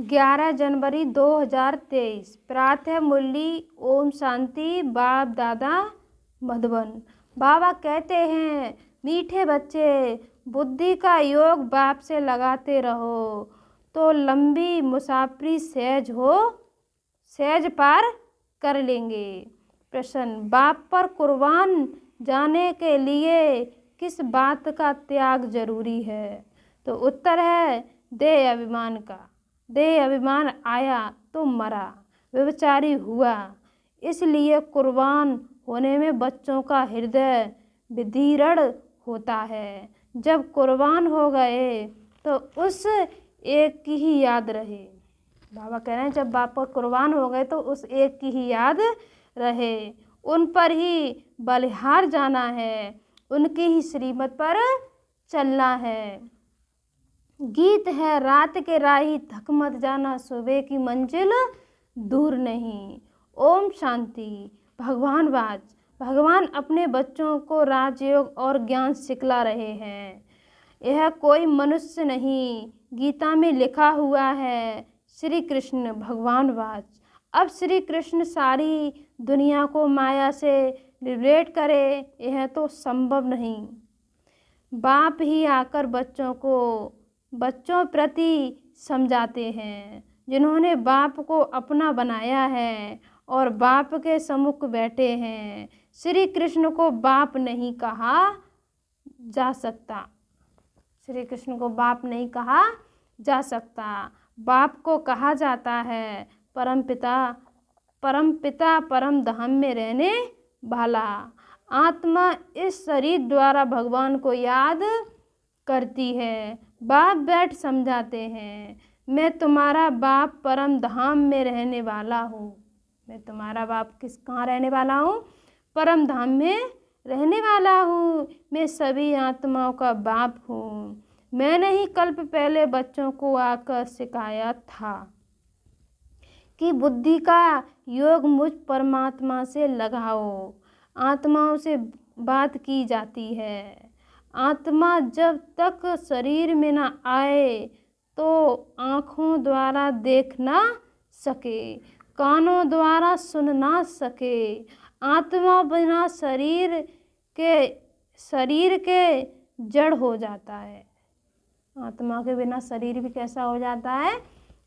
11 जनवरी 2023 प्रातः मुरली। ओम शांति। बाप दादा मधुबन। बाबा कहते हैं, मीठे बच्चे, बुद्धि का योग बाप से लगाते रहो तो लंबी मुसाफरी सहज पार कर लेंगे। प्रश्न, बाप पर कुर्बान जाने के लिए किस बात का त्याग जरूरी है? तो उत्तर है देह अभिमान का। देह अभिमान आया तो मरा, व्यभिचारी हुआ। इसलिए कुर्बान होने में बच्चों का हृदय विदीर्ण होता है। जब कुर्बान हो गए तो उस एक की ही याद रहे। बाबा कह रहे हैं, जब बाप पर कुर्बान हो गए तो उस एक की ही याद रहे, उन पर ही बलिहार जाना है, उनकी ही श्रीमत पर चलना है। गीत है रात के राही, थक मत जाना, सुबह की मंजिल दूर नहीं। ओम शांति। भगवान अपने बच्चों को राजयोग और ज्ञान सिखला रहे हैं। यह कोई मनुष्य नहीं, गीता में लिखा हुआ है। श्री कृष्ण भगवान। अब श्री कृष्ण सारी दुनिया को माया से लिबरेट करे, यह तो संभव नहीं। बाप ही आकर बच्चों प्रति समझाते हैं, जिन्होंने बाप को अपना बनाया है और बाप के सम्मुख बैठे हैं। श्री कृष्ण को बाप नहीं कहा जा सकता। श्री कृष्ण को बाप नहीं कहा जा सकता। बाप को कहा जाता है परमपिता, परम धाम में रहने वाला। आत्मा इस शरीर द्वारा भगवान को याद करती है। बाप बैठ समझाते हैं, मैं तुम्हारा बाप परम धाम में रहने वाला हूँ। मैं तुम्हारा बाप कहाँ रहने वाला हूँ? परम धाम में रहने वाला हूँ। मैं सभी आत्माओं का बाप हूँ। मैंने ही कल्प पहले बच्चों को आकर सिखाया था कि बुद्धि का योग मुझ परमात्मा से लगाओ। आत्माओं से बात की जाती है। आत्मा जब तक शरीर में न आए तो आँखों द्वारा देख ना सके, कानों द्वारा सुन ना सके। आत्मा बिना शरीर के जड़ हो जाता है। आत्मा के बिना शरीर भी कैसा हो जाता है?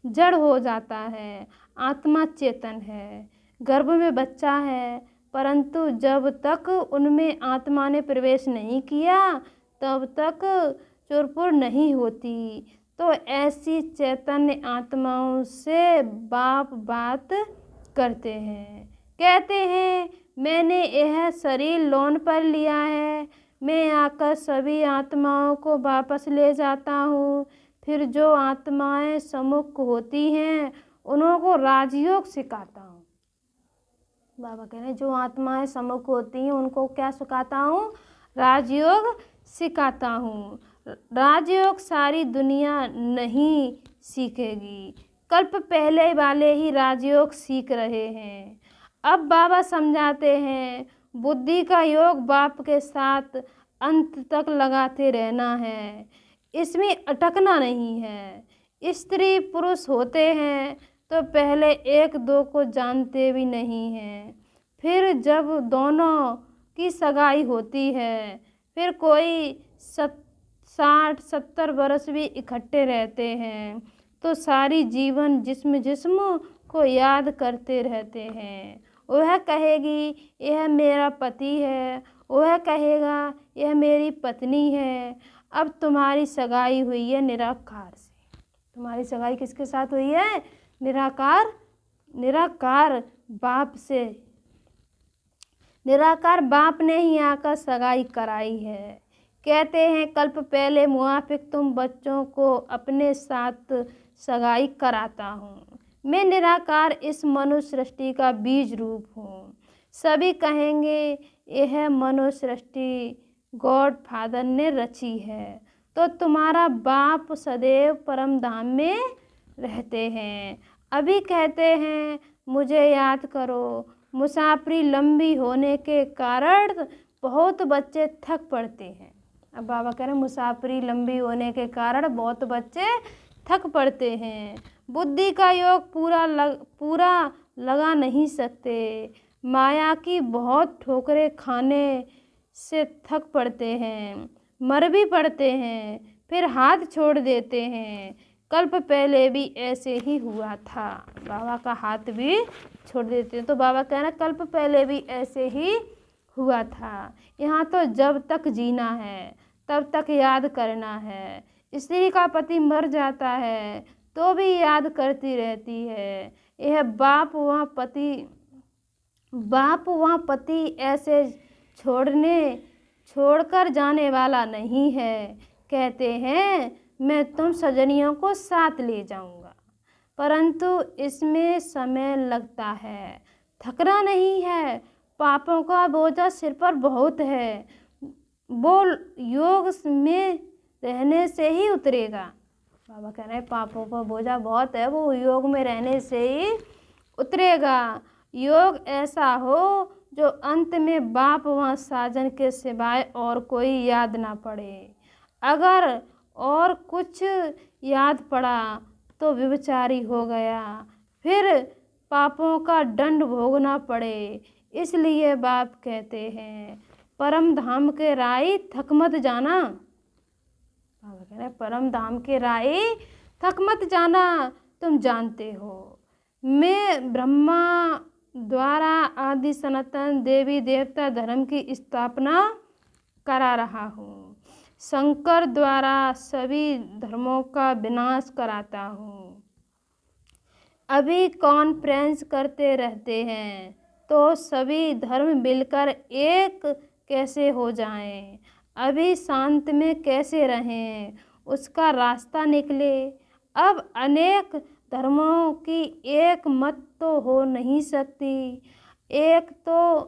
जड़ हो जाता है। आत्मा चेतन है, गर्भ में बच्चा है, परंतु जब तक उनमें आत्मा ने प्रवेश नहीं किया तब तक चुरपुर नहीं होती। तो ऐसी चैतन्य आत्माओं से बाप बात करते हैं, कहते हैं, मैंने यह शरीर लोन पर लिया है। मैं आकर सभी आत्माओं को वापस ले जाता हूँ। फिर जो आत्माएं सम्मुख होती हैं उनको राजयोग सिखाता हूँ। बाबा कह रहे हैं, जो आत्माएं सम्मुख होती हैं उनको क्या सिखाता हूँ? राजयोग सिखाता हूँ। राजयोग सारी दुनिया नहीं सीखेगी, कल्प पहले वाले ही राजयोग सीख रहे हैं। अब बाबा समझाते हैं, बुद्धि का योग बाप के साथ अंत तक लगाते रहना है, इसमें अटकना नहीं है। स्त्री पुरुष होते हैं तो पहले एक दो को जानते भी नहीं हैं, फिर जब दोनों की सगाई होती है, फिर कोई 60-70 वर्ष भी इकट्ठे रहते हैं तो सारी जीवन जिस्म को याद करते रहते हैं। वह कहेगी यह मेरा पति है, वह कहेगा यह मेरी पत्नी है। अब तुम्हारी सगाई हुई है निराकार से। तुम्हारी सगाई किसके साथ हुई है? निराकार बाप से। निराकार बाप ने ही आकर सगाई कराई है। कहते हैं, कल्प पहले मुआफिक तुम बच्चों को अपने साथ सगाई कराता हूँ। मैं निराकार इस मनुष्य सृष्टि का बीज रूप हूँ। सभी कहेंगे यह मनुष्य सृष्टि गॉड फादर ने रची है। तो तुम्हारा बाप सदैव परम धाम में रहते हैं। अभी कहते हैं मुझे याद करो। मुसाफरी लंबी होने के कारण बहुत बच्चे थक पड़ते हैं। अब बाबा कह रहे हैं, मुसाफरी लंबी होने के कारण बहुत बच्चे थक पड़ते हैं। बुद्धि का योग पूरा लगा नहीं सकते। माया की बहुत ठोकरें खाने से थक पड़ते हैं, मर भी पड़ते हैं, फिर हाथ छोड़ देते हैं। कल्प पहले भी ऐसे ही हुआ था। बाबा का हाथ भी छोड़ देते हैं। तो बाबा कह रहे हैं कल्प पहले भी ऐसे ही हुआ था। यहाँ तो जब तक जीना है तब तक याद करना है। स्त्री का पति मर जाता है तो भी याद करती रहती है। यह बाप वह पति ऐसे छोड़कर जाने वाला नहीं है। कहते हैं मैं तुम सजनियों को साथ ले जाऊंगा, परंतु इसमें समय लगता है। थकना नहीं है, पापों का बोझा सिर पर बहुत है, वो योग में रहने से ही उतरेगा। बाबा कह रहे हैं पापों का बोझा बहुत है, वो योग में रहने से ही उतरेगा। योग ऐसा हो जो अंत में बाप व साजन के सिवाय और कोई याद ना पड़े। अगर और कुछ याद पड़ा तो व्यभिचारी हो गया, फिर पापों का दंड भोगना पड़े। इसलिए बाप कहते हैं परम धाम के राही थक मत जाना। बाबा कह रहे हैं परम धाम के राही थक मत जाना। तुम जानते हो मैं ब्रह्मा द्वारा आदि सनातन देवी देवता धर्म की स्थापना करा रहा हूँ। शंकर द्वारा सभी धर्मों का विनाश कराता हूँ। अभी कॉन्फ्रेंस करते रहते हैं तो सभी धर्म मिलकर एक कैसे हो जाएं, अभी शांत में कैसे रहें, उसका रास्ता निकले। अब अनेक धर्मों की एक मत तो हो नहीं सकती। एक तो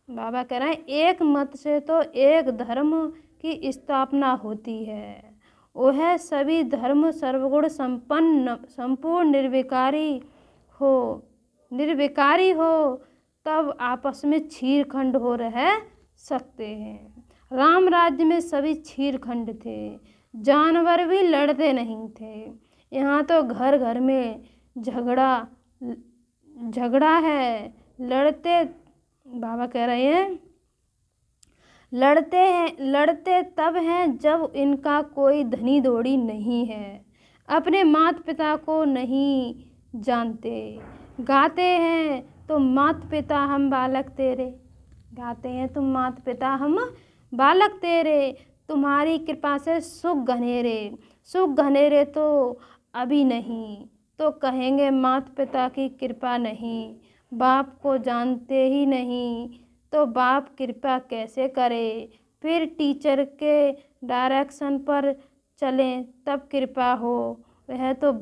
बाबा कह रहे हैं एक मत से तो एक धर्म की स्थापना होती है। वह सभी धर्म सर्वगुण संपन्न संपूर्ण निर्विकारी हो तब आपस में छीरखंड हो रह सकते हैं। राम राज्य में सभी छीरखंड थे, जानवर भी लड़ते नहीं थे। यहाँ तो घर घर में झगड़ा है, लड़ते। बाबा कह रहे हैं लड़ते तब हैं जब इनका कोई धनी दौड़ी नहीं है, अपने माता पिता को नहीं जानते। गाते हैं तो माता पिता हम बालक तेरे, गाते हैं तुम माता पिता हम बालक तेरे, तुम्हारी कृपा से सुख घनेरे तो अभी नहीं, तो कहेंगे माता पिता की कृपा नहीं। बाप को जानते ही नहीं तो बाप कृपा कैसे करे। फिर टीचर के डायरेक्शन पर चलें तब कृपा हो। वह तो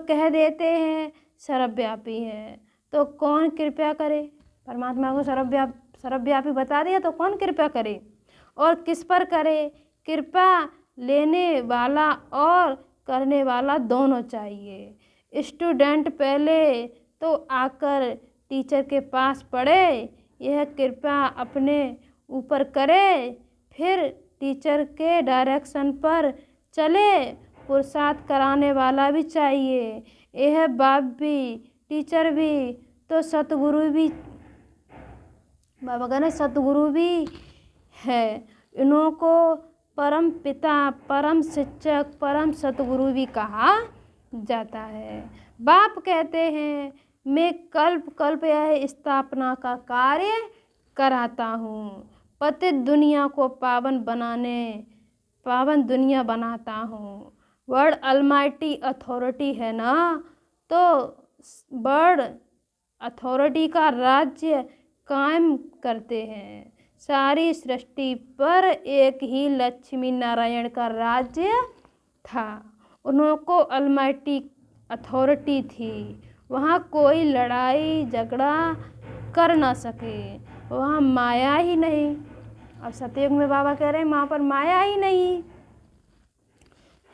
कह देते हैं सर्वव्यापी है, तो कौन कृपा करे। परमात्मा को सर्वव्यापी बता दिया तो कौन कृपा करे और किस पर करे। कृपा लेने वाला और करने वाला दोनों चाहिए। स्टूडेंट पहले तो आकर टीचर के पास पढ़े, यह कृपा अपने ऊपर करे, फिर टीचर के डायरेक्शन पर चले। पुरुषार्थ कराने वाला भी चाहिए। यह बाप भी टीचर भी तो सतगुरु भी, बाबा कहने सतगुरु भी है। इन्हों को परम पिता, परम शिक्षक, परम सतगुरु भी कहा जाता है। बाप कहते हैं मैं कल्प यह स्थापना का कार्य कराता हूँ। पतित दुनिया को पावन दुनिया बनाता हूँ। वर्ड अलमाइटी अथॉरिटी है ना, तो वर्ड अथॉरिटी का राज्य कायम करते हैं। सारी सृष्टि पर एक ही लक्ष्मी नारायण का राज्य था। उनको अलमाइटी अथॉरिटी थी। वहाँ कोई लड़ाई झगड़ा कर ना सके, वहाँ माया ही नहीं। अब सतयुग में बाबा कह रहे हैं वहाँ पर माया ही नहीं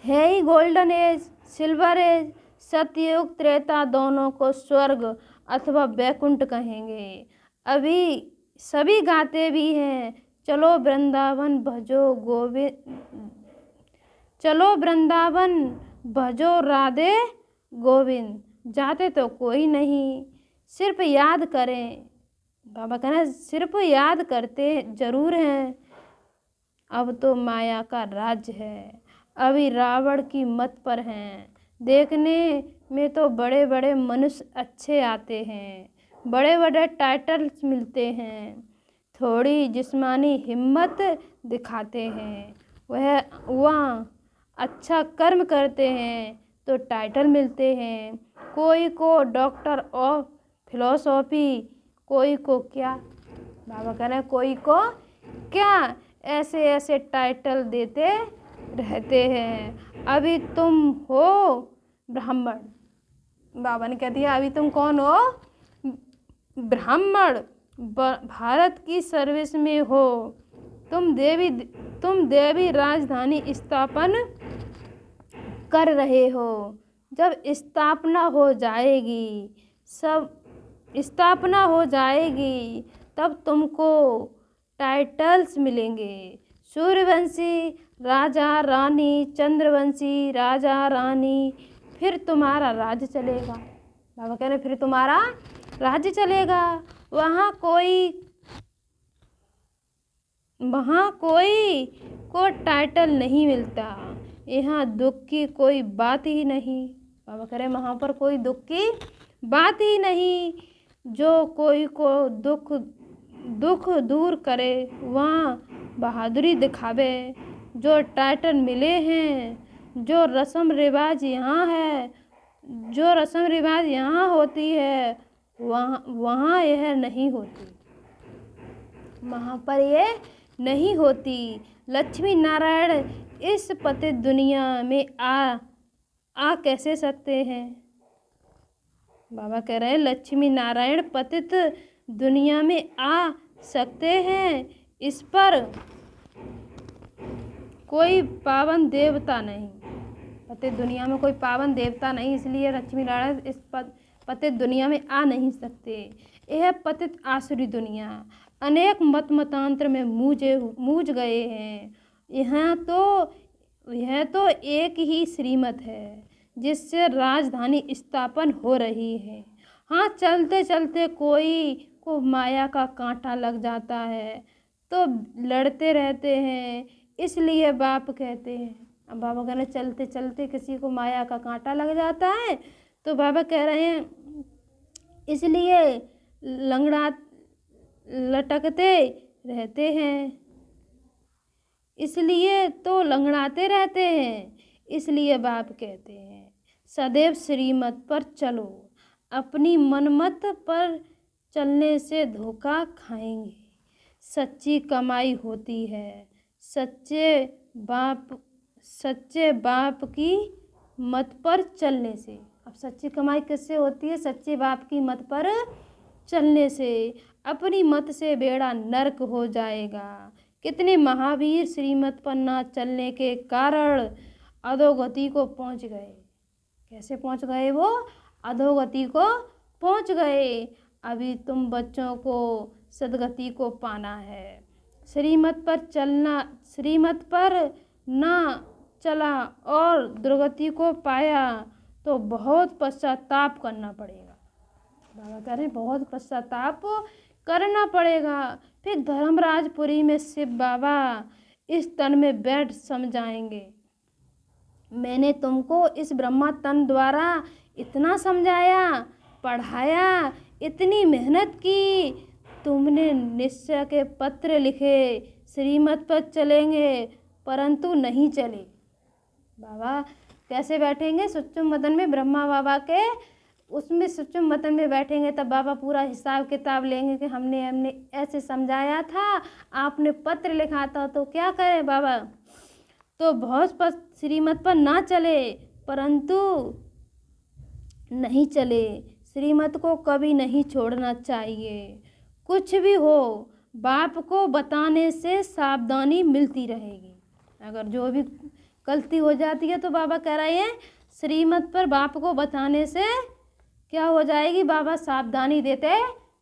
है। ही गोल्डन एज, सिल्वर एज, सतयुग त्रेता दोनों को स्वर्ग अथवा वैकुंठ कहेंगे। अभी सभी गाते भी हैं चलो वृंदावन भजो राधे गोविंद, जाते तो कोई नहीं, सिर्फ याद करें। बाबा कह रहे हैं सिर्फ याद करते जरूर हैं, अब तो माया का राज्य है, अभी रावण की मत पर हैं। देखने में तो बड़े बड़े मनुष्य अच्छे आते हैं, बड़े बड़े टाइटल्स मिलते हैं, थोड़ी जिस्मानी हिम्मत दिखाते हैं, वह अच्छा कर्म करते हैं तो टाइटल मिलते हैं। कोई को डॉक्टर ऑफ फिलोसॉफी, कोई को क्या, बाबा कह रहे हैं कोई को क्या, ऐसे ऐसे टाइटल देते रहते हैं। अभी तुम हो ब्राह्मण, बाबा ने कह दिया अभी तुम कौन हो, ब्राह्मण, भारत की सर्विस में हो, तुम देवी राजधानी स्थापन कर रहे हो। जब स्थापना हो जाएगी, सब स्थापना हो जाएगी, तब तुमको टाइटल्स मिलेंगे, सूर्यवंशी राजा रानी, चंद्रवंशी राजा रानी, फिर तुम्हारा राज्य चलेगा। बाबा कह रहे फिर तुम्हारा राज्य चलेगा। वहाँ कोई को टाइटल नहीं मिलता, यहाँ दुख की कोई बात ही नहीं। बाबा कह रहे वहाँ पर कोई दुख की बात ही नहीं। जो कोई को दुख दूर करे वहाँ बहादुरी दिखावे। जो टाइटल मिले हैं, जो रस्म रिवाज यहाँ है, जो रस्म रिवाज यहाँ होती है, वहाँ यह नहीं होती, वहाँ पर ये नहीं होती। लक्ष्मी नारायण इस पतित दुनिया में आ कैसे सकते हैं। बाबा कह रहे हैं लक्ष्मी नारायण पतित दुनिया में आ सकते हैं, इस पर कोई पावन देवता नहीं, पतित दुनिया में कोई पावन देवता नहीं, इसलिए लक्ष्मी नारायण इस पतित दुनिया में आ नहीं सकते। यह पतित आसुरी दुनिया अनेक मतांतर में मूझ गए हैं। यह तो एक ही श्रीमत है जिससे राजधानी स्थापन हो रही है। हाँ, चलते चलते कोई को माया का कांटा लग जाता है तो लड़ते रहते हैं, इसलिए बाप कहते हैं। अब बाबा कह रहे हैं चलते चलते किसी को माया का कांटा लग जाता है तो बाबा कह रहे हैं इसलिए लटकते रहते हैं, इसलिए तो लंगड़ाते रहते हैं। इसलिए बाप कहते हैं सदैव श्रीमत पर चलो, अपनी मनमत पर चलने से धोखा खाएंगे। सच्ची कमाई होती है सच्चे बाप की मत पर चलने से। अब सच्ची कमाई किससे होती है? सच्चे बाप की मत पर चलने से। अपनी मत से बेड़ा नरक हो जाएगा। कितने महावीर श्रीमत पर ना चलने के कारण अधोगति को पहुंच गए। कैसे पहुंच गए वो? अधोगति को पहुंच गए। अभी तुम बच्चों को सदगति को पाना है। श्रीमत पर ना चला और दुर्गति को पाया तो बहुत पश्चाताप करना पड़ेगा। बाबा कह रहे हैं बहुत पश्चाताप करना पड़ेगा। फिर धर्मराजपुरी में शिव बाबा इस तन में बैठ समझाएंगे। मैंने तुमको इस ब्रह्मा तन द्वारा इतना समझाया, पढ़ाया, इतनी मेहनत की, तुमने निश्चय के पत्र लिखे, श्रीमत पर चलेंगे परंतु नहीं चले। बाबा कैसे बैठेंगे? सुच्चम मदन में ब्रह्मा बाबा के उसमें सुच्चम मदन में बैठेंगे तब बाबा पूरा हिसाब किताब लेंगे कि हमने ऐसे समझाया था, आपने पत्र लिखा था, तो क्या करें बाबा? तो बहुत श्रीमत पर ना चले परंतु नहीं चले। श्रीमत को कभी नहीं छोड़ना चाहिए। कुछ भी हो बाप को बताने से सावधानी मिलती रहेगी। अगर जो भी गलती हो जाती है तो बाबा कह रहे हैं श्रीमत पर बाप को बताने से क्या हो जाएगी? बाबा सावधानी देते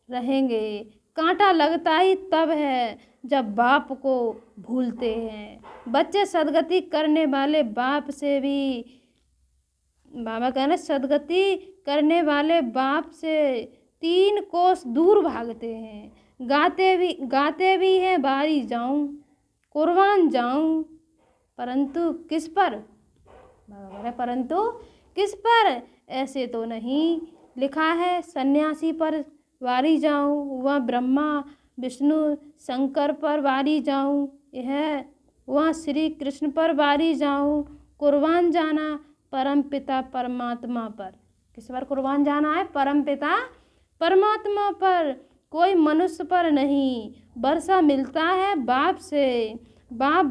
रहेंगे। कांटा लगता ही तब है जब बाप को भूलते हैं। बच्चे सदगति करने वाले बाप से भी बाबा कह रहे सदगति करने वाले बाप से 3 कोस दूर भागते हैं, गाते भी हैं बारी जाऊं, कुर्बान जाऊं, परंतु किस पर? बाबा कह रहे परंतु किस पर? ऐसे तो नहीं लिखा है सन्यासी पर वारी जाऊं, वह ब्रह्मा विष्णु शंकर पर वारी जाऊं, यह वह श्री कृष्ण पर वारी जाऊं, कुर्बान जाना परम पिता परमात्मा पर। किस पर कुर्बान जाना है? परम पिता परमात्मा पर, कोई मनुष्य पर नहीं। वर्षा मिलता है बाप से, बाप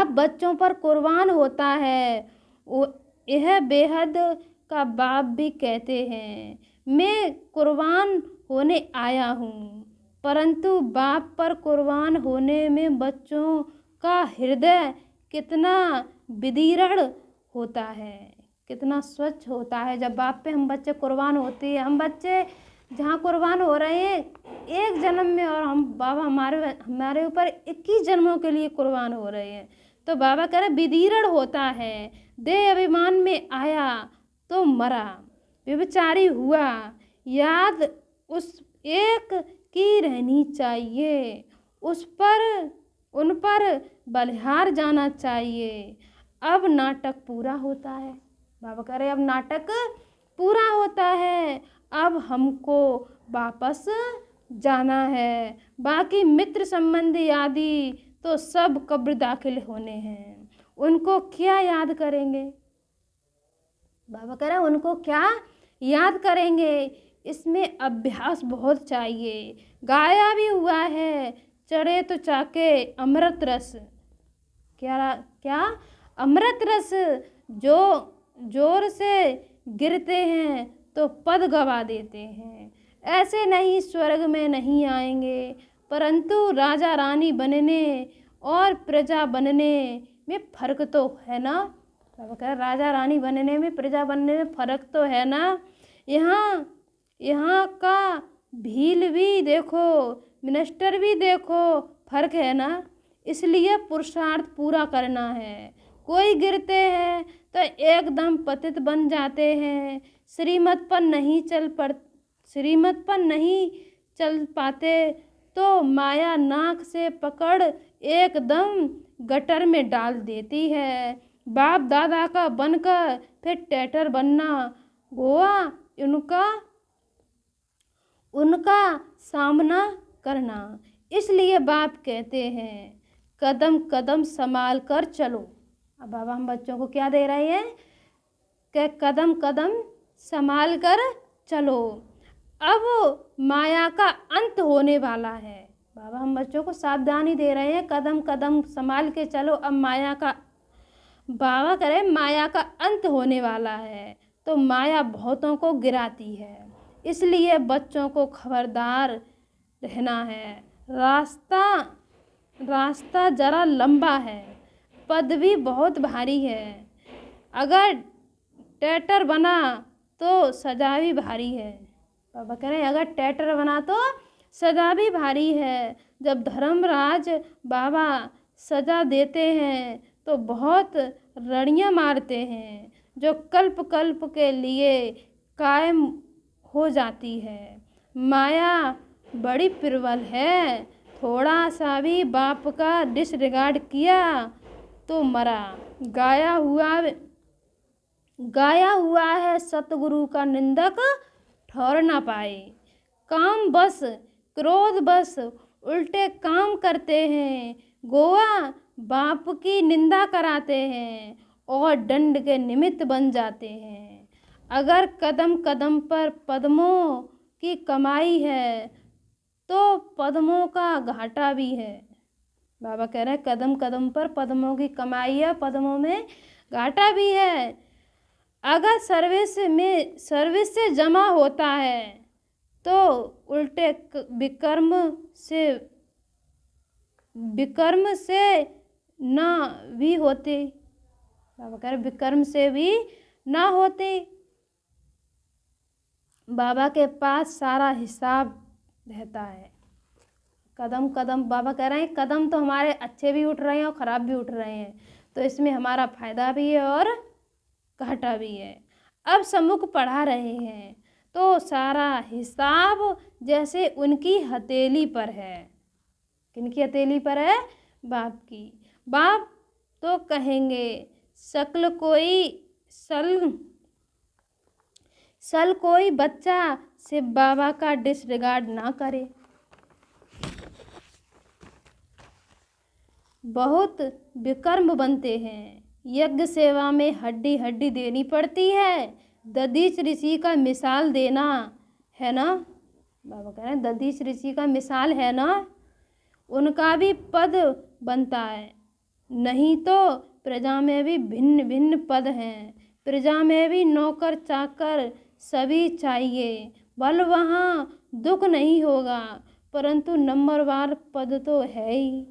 बच्चों पर कुर्बान होता है। यह बेहद का बाप भी कहते हैं मैं कुर्बान होने आया हूँ, परंतु बाप पर कुर्बान होने में बच्चों का हृदय कितना विदीर्ण होता है, कितना स्वच्छ होता है। जब बाप पे हम बच्चे कुर्बान होते हैं, हम बच्चे जहाँ कुर्बान हो रहे हैं एक जन्म में, और हम बाबा हमारे ऊपर 21 जन्मों के लिए कुर्बान हो रहे हैं। तो बाबा कह रहे विदीर्ण होता है, देह अभिमान में आया तो मरा, व्यभिचारी हुआ, याद उस एक की रहनी चाहिए, उन पर बलिहार जाना चाहिए। अब नाटक पूरा होता है। बाबा कह रहे अब नाटक पूरा होता है, अब हमको वापस जाना है। बाकी मित्र संबंधी आदि तो सब कब्र दाखिल होने हैं, उनको क्या याद करेंगे? बाबा कह रहे हैं उनको क्या याद करेंगे? इसमें अभ्यास बहुत चाहिए। गाया भी हुआ है चढ़े तो चाके अमृत रस, क्या अमृत रस, जो जोर से गिरते हैं तो पद गवा देते हैं, ऐसे नहीं स्वर्ग में नहीं आएंगे, परंतु राजा रानी बनने और प्रजा बनने में फर्क तो है ना। बाबा कह रहे राजा रानी बनने में प्रजा बनने में फर्क तो है ना। यहाँ का भील भी देखो, मिनिस्टर भी देखो, फर्क है ना। इसलिए पुरुषार्थ पूरा करना है। कोई गिरते हैं तो एकदम पतित बन जाते हैं, श्रीमत पर नहीं चल पाते तो माया नाक से पकड़ एकदम गटर में डाल देती है। बाप दादा का बनकर फिर टैटर बनना, गोवा उनका सामना करना। इसलिए बाप कहते हैं कदम कदम संभाल कर चलो। अब बाबा हम बच्चों को क्या दे रहे हैं कि कदम कदम संभाल कर चलो, अब माया का अंत होने वाला है। बाबा हम बच्चों को सावधानी दे रहे हैं, कदम कदम संभाल के चलो, अब बाबा कह रहे माया का अंत होने वाला है। तो माया बहुतों को गिराती है, इसलिए बच्चों को खबरदार रहना है। रास्ता जरा लंबा है, पद भी बहुत भारी है, अगर टैटर बना तो सजा भी भारी है। बाबा कह रहे हैं अगर टैटर बना तो सजा भी भारी है। जब धर्मराज बाबा सजा देते हैं तो बहुत रड़ियाँ मारते हैं, जो कल्प कल्प के लिए कायम हो जाती है। माया बड़ी प्रबल है, थोड़ा सा भी बाप का डिसरिगार्ड किया तो मरा। गाया हुआ है सतगुरु का निंदक ठहर ना पाए। काम बस क्रोध बस उल्टे काम करते हैं, गोवा बाप की निंदा कराते हैं और दंड के निमित्त बन जाते हैं। अगर कदम कदम पर पद्मों की कमाई है तो पद्मों का घाटा भी है। बाबा कह रहे हैं कदम कदम पर पद्मों की कमाई है, पद्मों में घाटा भी है। अगर सर्विस से जमा होता है तो उल्टे विकर्म से ना भी होते। बाबा कह रहे विकर्म से भी ना होते। बाबा के पास सारा हिसाब रहता है। कदम कदम बाबा कह रहे हैं कदम तो हमारे अच्छे भी उठ रहे हैं और ख़राब भी उठ रहे हैं, तो इसमें हमारा फ़ायदा भी है और घाटा भी है। अब सम्मुख पढ़ा रहे हैं तो सारा हिसाब जैसे उनकी हथेली पर है। किनकी हथेली पर है? बाप की। बाप तो कहेंगे सल कोई बच्चा शिव बाबा का डिसरिगार्ड ना करे। बहुत विकर्म बनते हैं। यज्ञ सेवा में हड्डी हड्डी देनी पड़ती है। दधीच ऋषि का मिसाल देना है ना। बाबा कह रहे हैं दधीच ऋषि का मिसाल है ना। उनका भी पद बनता है। नहीं तो प्रजा में भी भिन्न भिन्न पद हैं। प्रजा में भी नौकर चाकर सभी चाहिए। बल वहाँ दुख नहीं होगा, परंतु नंबरवार पद तो है ही।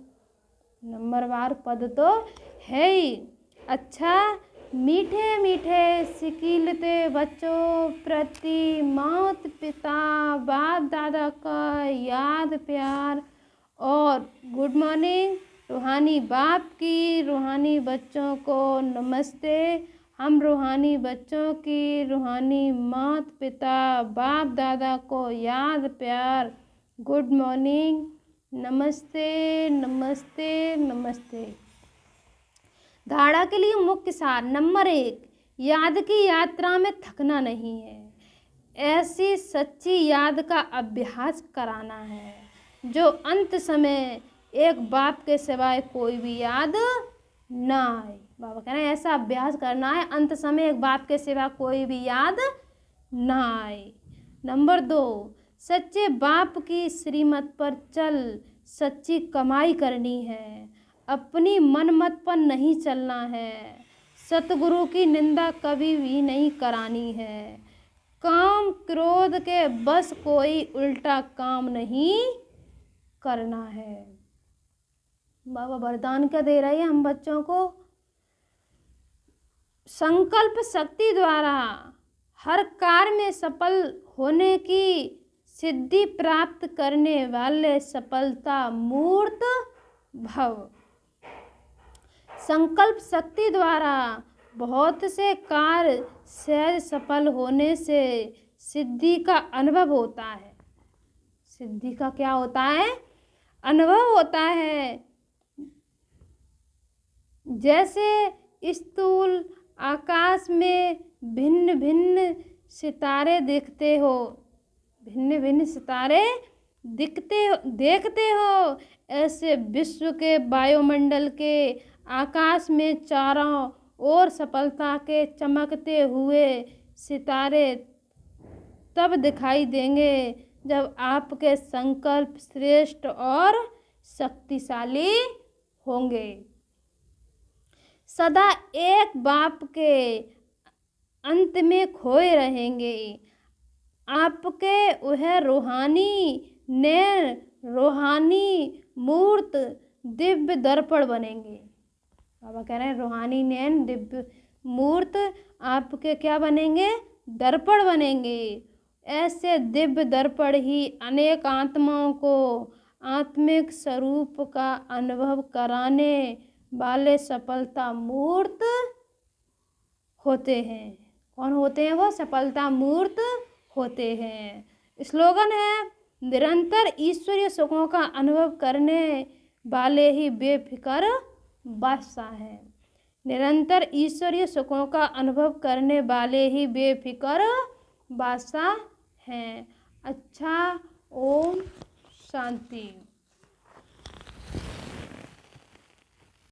नंबरवार पद तो है ही। अच्छा, मीठे मीठे सिकीलते बच्चों प्रति मात पिता बाप दादा का याद प्यार और गुड मॉर्निंग। रूहानी बाप की रूहानी बच्चों को नमस्ते। हम रूहानी बच्चों की रूहानी मात पिता बाप दादा को याद प्यार गुड मॉर्निंग, नमस्ते नमस्ते नमस्ते। धारणा के लिए मुख्य सार नंबर 1, याद की यात्रा में थकना नहीं है। ऐसी सच्ची याद का अभ्यास कराना है जो अंत समय एक बाप के सिवाय कोई भी याद ना आए। बाबा कह रहे हैं ऐसा अभ्यास करना है अंत समय एक बाप के सिवा कोई भी याद ना आए। नंबर 2, सच्चे बाप की श्रीमत पर चल सच्ची कमाई करनी है। अपनी मनमत पर नहीं चलना है। सतगुरु की निंदा कभी भी नहीं करानी है। काम क्रोध के बस कोई उल्टा काम नहीं करना है। बाबा वरदान क्या दे रहे हैं हम बच्चों को? संकल्प शक्ति द्वारा हर कार्य में सफल होने की सिद्धि प्राप्त करने वाले सफलता मूर्त भव। संकल्प शक्ति द्वारा बहुत से कार्य सहज सफल होने से सिद्धि का अनुभव होता है। सिद्धि का क्या होता है? अनुभव होता है। जैसे स्थूल आकाश में भिन्न भिन्न सितारे देखते हो, भिन्न भिन्न सितारे देखते हो, ऐसे विश्व के वायुमंडल के आकाश में चारों ओर सफलता के चमकते हुए सितारे तब दिखाई देंगे जब आपके संकल्प श्रेष्ठ और शक्तिशाली होंगे। सदा एक बाप के अंत में खोए रहेंगे। आपके वह रूहानी नैन, रूहानी मूर्त दिव्य दर्पण बनेंगे। बाबा कह रहे हैं रूहानी नैन दिव्य मूर्त आपके क्या बनेंगे? दर्पण बनेंगे। ऐसे दिव्य दर्पण ही अनेक आत्माओं को आत्मिक स्वरूप का अनुभव कराने वाले सफलता मूर्त होते हैं। कौन होते हैं वो? सफलता मूर्त होते हैं। स्लोगन है निरंतर ईश्वरीय सुखों का अनुभव करने वाले ही बेफिक्र बादशाह हैं। निरंतर ईश्वरीय सुखों का अनुभव करने वाले ही बेफिक्र बादशाह हैं। अच्छा, ओम शांति।